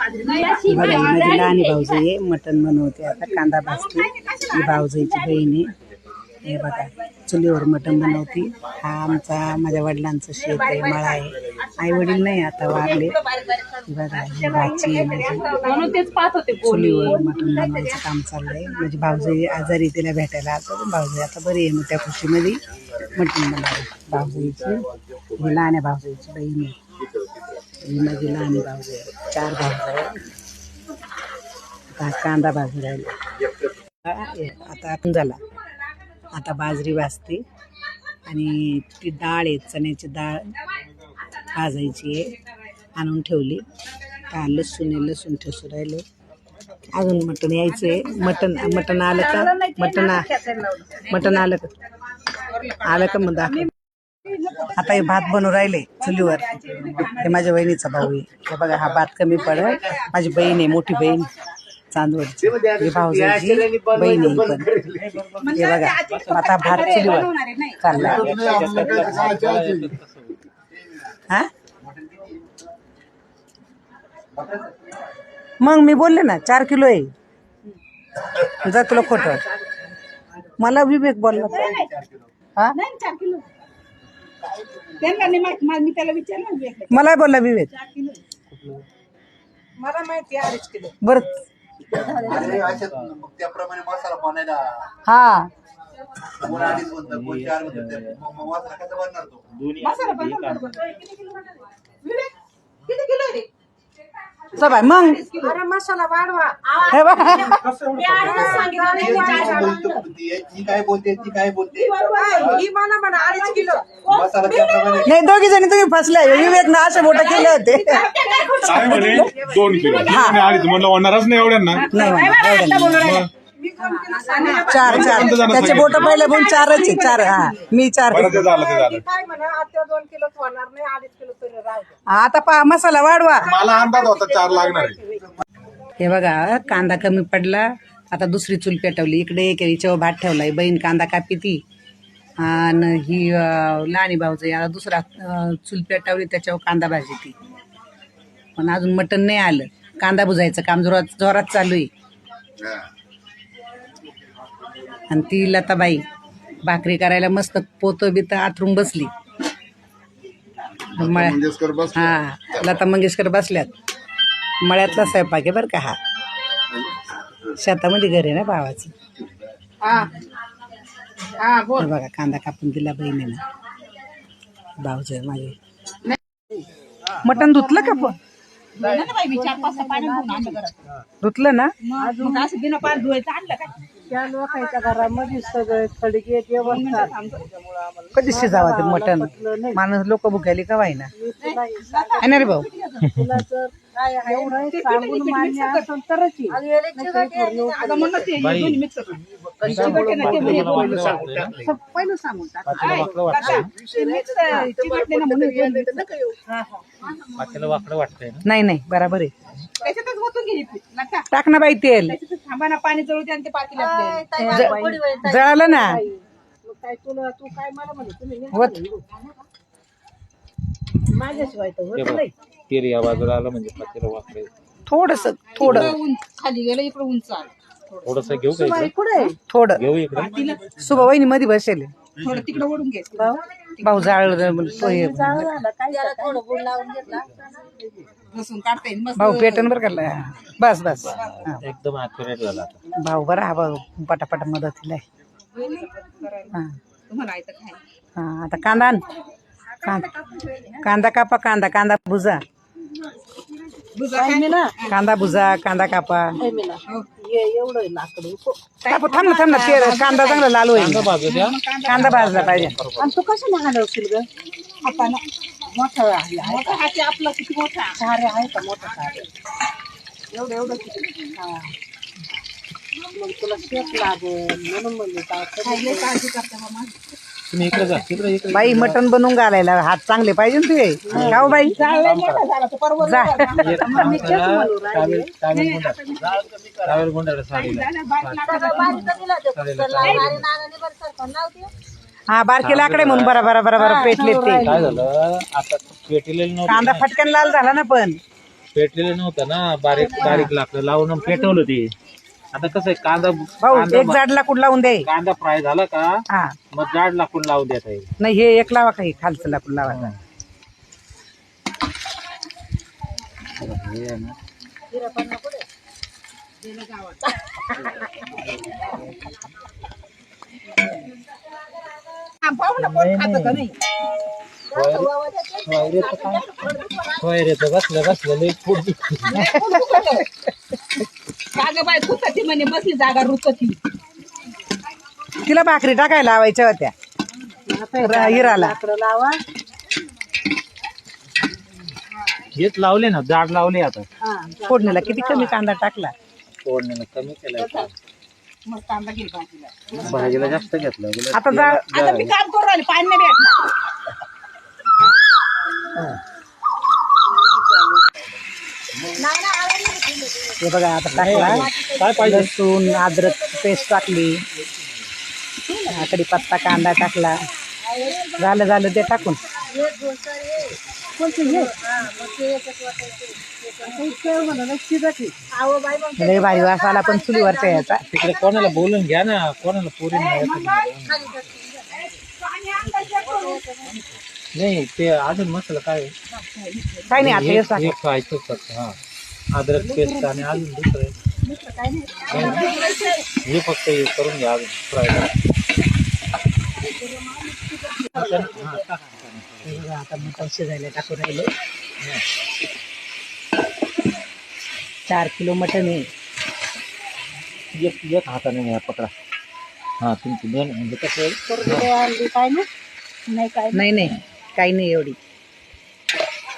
माझी लहान भाऊजी आहे, मटण बनवते आता, कांदा भाजते. ही भाऊजीची बहीण आहे. हे बघा चुलीवर मटण बनवते. हा माझ्या वडिलांचं शेत आहे, मळा आहे. आई वडील नाही आता वारले. बघा ही भाची आहे माझी. चुलीवर मटण बनवायचं काम चाललंय. माझी भाऊजी आजारी, तिला भेटायला आलो. भाऊजी आता बरी आहे, मग त्या खुशीमध्ये मटण बनवलं. भाऊजीची ही लहान भाऊजीची बहीण आहे. ही माझी लहान भाऊजी आहे. 4 भाऊजी आहे. आता कांदा भाजून राहिला. आता आपण झाला. आता बाजरी भाजते आणि ती डाळ आहे, चण्याची डाळ भाजायची आहे, आणून ठेवली. का लसूण आहे, लसूण ठेसून राहिले. अजून मटण यायचं आहे. मटण आलं का? मटण आलं का मग दाखव. आता हे भात बनवून राहिले चुलीवर. हे माझ्या बहिणीचा भाऊ आहे. हे बघा हा भात कमी पडेल. माझी बहीण आहे, मोठी बहीण चांदवडची. हे भाऊजाची बहीण आहे पण. हे बघा आता भात चुलीवर चालला. हा मग मी बोलले ना 4 किलो आहे. जा तुला खोटं मला विवेक बोलला. हा मला बोलला विवेक. मला माहिती 2.5 किलो बरं. त्याप्रमाणे मसाला बनायला हा बाय मग मसाला वाढवा. नाही दोघी जणी तुम्ही फसले. विवेक ना असे मोठे केले होते. 2 किलो म्हणलं होणारच नाही एवढ्यांना. नाही 4 त्याचे बोट पहिले पण 4च आहे. 4 हा मी 4. आता पहा मसाला वाढवा. मला अंदाज होता 4 लागणार आहे. हे बघा कांदा कमी पडला. आता दुसरी चूल पेटवली. इकडे एक हिच्यावर भात ठेवलाय. बहीण कांदा कापी ती आणि ही लहानी भाऊजी आता दुसरा चूल पेटवली, त्याच्यावर कांदा भाजी ती. पण अजून मटण नाही आलं. कांदा भुजायचं काम जोरात चालू आहे. आणि ती लताबाई भाकरी करायला मस्त पोतं बित आथरून बसली. हा लता मंगेशकर बसल्यात. मळ्यातला स्वयंपाक आहे बरं का हा. शेतामध्ये घर आहे ना भावाचं. बघा कांदा कापून दिला बहिणीनं. भाऊजी माझे. मटण धुतलं का पण? धुतलं ना? त्या लोकांच्या घरामध्ये सगळे खडगे कधी शिजावा ते मटण. माणूस लोक भुकायली का वाईना आहे रे भाऊ. नाही नाही बराबर आहे. टाक ना बाई तेल. पाणी जळालं ना. माझ्याशिवाय तेल या बाजूला आलं म्हणजे पातेलं वाकडे. थोडं खाली गेलं. इकडे उंच थोडस घेऊ का? थोडं घेऊ इकडे. सुबा वहिनी मध्ये बसेल. थोडं तिकडे ओढून घे. भाऊ जाळ काढता येईल. भाऊ पेटन बरं का. बस बस एकदम ऍक्युरेट झाला. भाऊ बरा हा भाऊ पटापट मदतीला आहे. हा आता कांदा कांदा कापा. कांदा भुजा. कांदा भुजा. कांदा कापा. एवढं लाकडं थांब ना. ते कांदा चांगला लाल होईल. कांदा भाजला पाहिजे. आणि तू कसं महाडवशील ग? हाताना मोठा हाती आपला किती मोठा सारे आहे का? मोठा सारे एवढं किती. मग तुला शेत लागेल म्हणून म्हणजे काळजी करता बाबा. तुम्ही इकडे जा. इकडे बाई मटण बनवून घालायला हात चांगले पाहिजे ना तुझे. गाव बाई हा बारके लाकडे म्हणून बरोबर पेटले. ते काय झालं आता पेटलेलं कांदा फटकन लाल झाला ना. पण पेटलेलं नव्हतं ना, बारीक बारीक लाकडं लावून पेटवलं ते. आता कसं आहे, कांदा भाऊ एक जाड लाकूड लावून दे. कांदा फ्राय झाला का हा मग जाड लाकूड लावून देता येईल. नाही हे एक लावा काही खालचं लाकूड लावायचं. हे आहे ना, पाहू ना कोण खातं का नाही. सोयरेचं बसलं बसलं लई पोट दुखतं. का ग बाय कुठं म्हणे बसली जागा रुचती. तिला भाकरी टाकायला लावायच्या होत्या हिराला. हेच लावले ना, जाड लावले. आता फोडणीला किती कमी कांदा टाकला. फोडणीनं कमी केलं, मग कांदा घेईल भाजीला. भाजीला जास्त घेतलं. आता जा आता मी काम करू राहिले पाणी नाही भेटणार. हे बघा आता टाकला. काय पाहिजे? लसूण अद्रक पेस्ट टाकली. कढीपत्ता कांदा टाकला. झालं ते टाकून. लय भारी वास आला पण चुलीवरचा याचा. तिकडे कोणाला बोलून घ्या ना, कोणाला पोरी नाही. ते अजून मसाला काय आहे? काही नाही आता हे टाक. हे खायचं फक्त. हा, अद्रक पेस्ट आणि अजून दुसरं हे फक्त हे करून घ्या अजून फ्राय. आता मटण शिजायला टाकून राहिले. 4 किलो मटण आहे. एक हाताने घ्या, पकडा. हा, तुमची दोन म्हणजे कसं नाही काही नाही एवढी.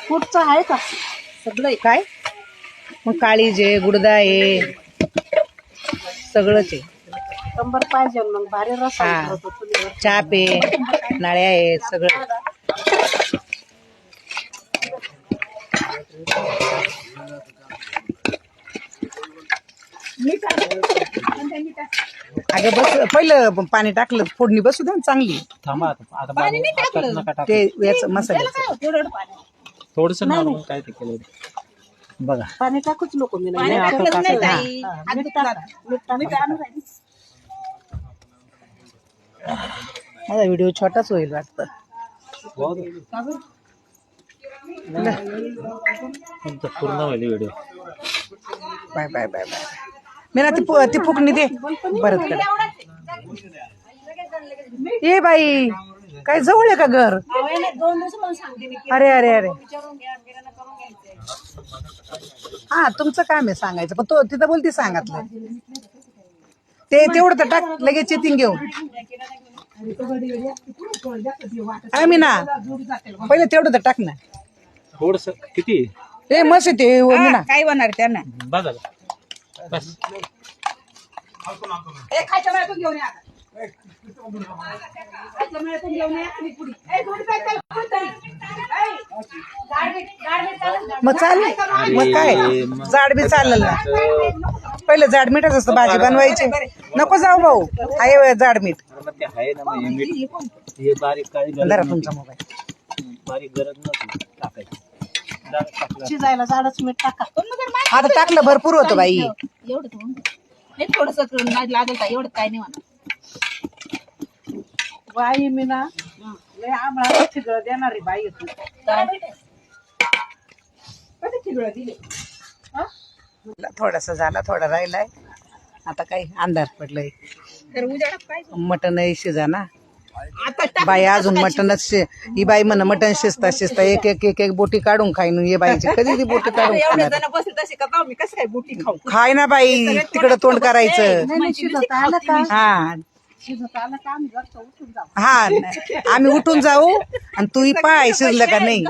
कुठचं आहे का सगळं काय मग काळीज आहे, गुडदा आहे, सगळंच आहे. कंबर पाहिजे मग भारी रस. हा चाप आहे, नाळ्या आहे, सगळं. अगं बस पहिलं पाणी टाकलं फोडणी बसू द्या ना चांगली. थांबा आता नका टाकू. ते याच मसाल्याचं थोडस नॉर्मल काय ते केलं बघा. पाणी टाकूच नको मी नाही, आता टाकायचं. माझा व्हिडिओ छोटाच होईल वाटतं. तुमचं पूर्ण होईल video. Bye bye bye bye. मी ना ती फुकणी दे परत कर. ये बाई काय जवळ आहे का घर? अरे अरे अरे हा तुमचं काम आहे सांगायचं. पण तो तिथं बोलती सांगितलं ते तेवढं तर टाक लगेच येतील घेऊन. आम्ही ना पहिले तेवढं तर टाक ना. थोडस किती ए मस्त आहे ते मीना. काय होणार त्यांना. बघा बस. खायच्या वेळातून घेऊन या. खायच्या वेळातून घेऊन या आणि पुडी. मग चालेल. मग काय जाड बी चालेल ना. पहिले जाड मीठच असतं भाजी बनवायची. नको जाऊ भाऊ आहे जाड मीठ. ते आहे ना, मग हे मीठ हे बारीक काही गरज जरा नव्हती. तुमचा मोबाईल बारीक गरज नव्हती टाकायची. शिजायला जाडच मीठ टाका. आता टाकलं भरपूर होतं बाई. एवढं थोडस लागेल का एवढं काय नाही म्हणा. बाई मी ना आम्हाला चिगळ देणारी बाई थोडासा झाला थोडा राहिलाय. आता काही अंधार पडलाय. तर उजाडात काय मटण शिजा ना आता बाई. अजून मटणच ही बाई म्हण मटण शिजता शिजता एक एक एक एक बोटी काढून खाईन. ये बाईची कधी ती बोटी काढून एवढे खाणार? जण बसले तसे का मी कसं काय बुटी खाऊ. खाय ना बाई तिकडं तोंड करायचं. हा हा आम्ही उठून जाऊ आणि तू पाय शिजलं का नाही.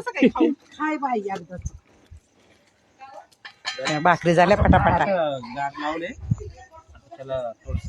भाकरी झाल्या फटाफटा. गाठ लावले त्याला थोडस